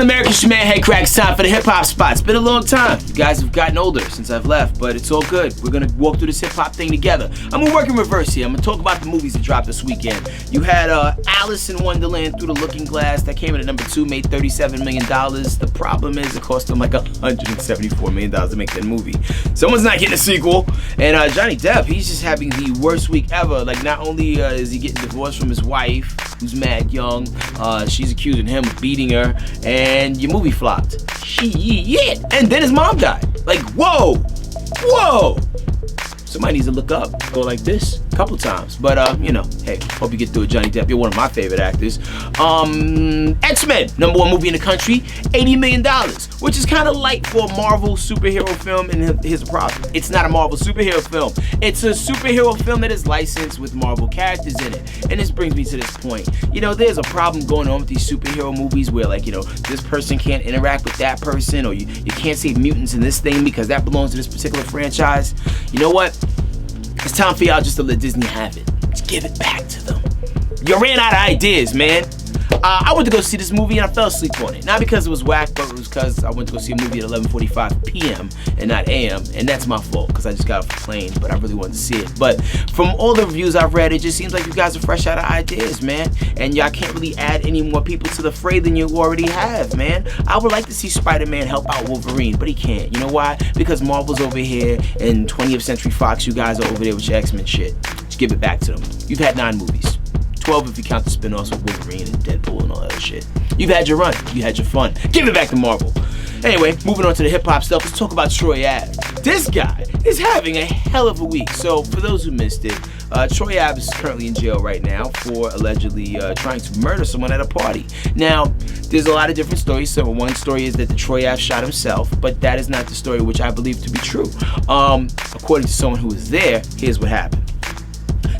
American? It's your man Headkrack. It's time for the hip hop spot. It's been a long time. You guys have gotten older since I've left, but it's all good. We're gonna walk through this hip hop thing together. I'm gonna work in reverse here. I'm gonna talk about the movies that dropped this weekend. You had Alice in Wonderland Through the Looking Glass that came in at number 2, made $37 million. The problem is it cost them like $174 million to make that movie. Someone's not getting a sequel. And Johnny Depp, he's just having the worst week ever. Like, not only is he getting divorced from his wife, who's mad young, she's accusing him of beating her, and your movie flopped. Shit. And then his mom died. Like, whoa. Somebody needs to look up, go like this a couple times. But, hey, hope you get through it, Johnny Depp. You're one of my favorite actors. X-Men, number 1 movie in the country, $80 million, which is kind of light for a Marvel superhero film, and here's the problem. It's not a Marvel superhero film. It's a superhero film that is licensed with Marvel characters in it. And this brings me to this point. There's a problem going on with these superhero movies where, like, this person can't interact with that person, or you can't save mutants in this thing because that belongs to this particular franchise. You know what? It's time for y'all just to let Disney have it. Just give it back to them. You ran out of ideas, man. I went to go see this movie and I fell asleep on it. Not because it was whack, but it was because I went to go see a movie at 11:45 p.m. and not a.m. And that's my fault because I just got off the plane, but I really wanted to see it. But from all the reviews I've read, it just seems like you guys are fresh out of ideas, man. And y'all can't really add any more people to the fray than you already have, man. I would like to see Spider-Man help out Wolverine, but he can't. You know why? Because Marvel's over here and 20th Century Fox, you guys are over there with your X-Men shit. Just give it back to them. You've had 9 movies. 12 if you count the spin-offs with Wolverine and Deadpool and all that shit. You've had your run. You had your fun. Give it back to Marvel. Anyway, moving on to the hip-hop stuff, let's talk about Troy Ave. This guy is having a hell of a week. So, for those who missed it, Troy Ave is currently in jail right now for allegedly trying to murder someone at a party. Now, there's a lot of different stories. So, one story is that the Troy Ave shot himself, but that is not the story which I believe to be true. According to someone who was there, here's what happened.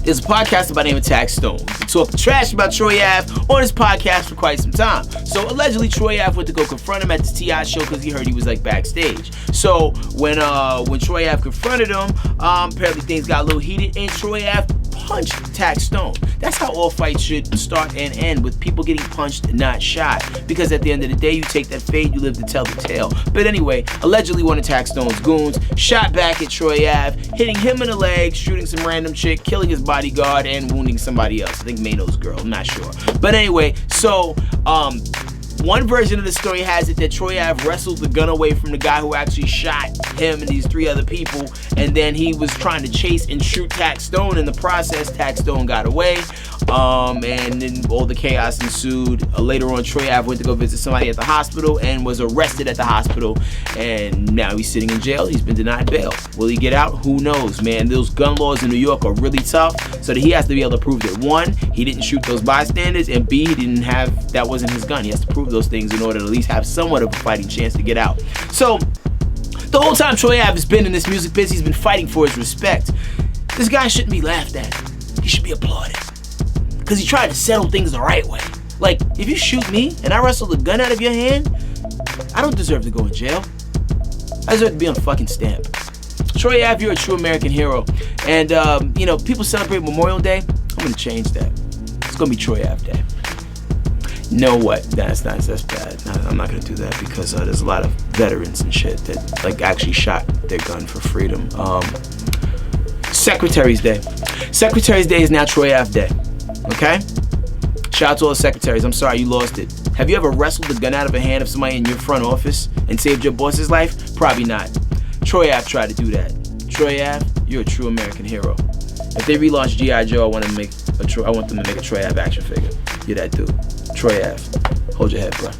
There's a podcaster by the name of Tax Stone. He talked trash about Troy Ave on his podcast for quite some time. So allegedly Troy Ave went to go confront him at the T.I. show because he heard he was like backstage. So when Troy Ave confronted him, apparently things got a little heated and Troy Ave punched Tax Stone. That's how all fights should start and end, with people getting punched and not shot. Because at the end of the day, you take that fade, you live to tell the tale. But anyway, allegedly one of Tax Stone's goons shot back at Troy Ave, hitting him in the leg, shooting some random chick, killing his bodyguard, and wounding somebody else. I think Mano's girl, I'm not sure. But anyway, so one version of the story has it that Troy Ave wrestled the gun away from the guy who actually shot him and these 3 other people, and then he was trying to chase and shoot Tax Stone. In the process, Tax Stone got away, and then all the chaos ensued. Later on, Troy Ave went to go visit somebody at the hospital and was arrested at the hospital, and now he's sitting in jail. He's been denied bail. Will he get out? Who knows, man. Those gun laws in New York are really tough, so that he has to be able to prove that 1, he didn't shoot those bystanders, and B, that wasn't his gun. He has to prove those things in order to at least have somewhat of a fighting chance to get out. So the whole time Troy Ave has been in this music biz, he's been fighting for his respect. This guy shouldn't be laughed at. He should be applauded. Because he tried to settle things the right way. Like, if you shoot me and I wrestle the gun out of your hand, I don't deserve to go in jail. I deserve to be on a fucking stamp. Troy Ave, you're a true American hero. And, people celebrate Memorial Day. I'm going to change that. It's going to be Troy Ave Day. Know what? That's bad. I'm not gonna do that because there's a lot of veterans and shit that like actually shot their gun for freedom. Secretary's Day. Secretary's Day is now Troy Ave Day. Okay? Shout out to all the secretaries. I'm sorry you lost it. Have you ever wrestled the gun out of a hand of somebody in your front office and saved your boss's life? Probably not. Troy Ave tried to do that. Troy Ave, you're a true American hero. If they relaunch G.I. Joe, I want them to make a Troy Ave action figure. You're that dude. Troy Ave. Hold your head, bro.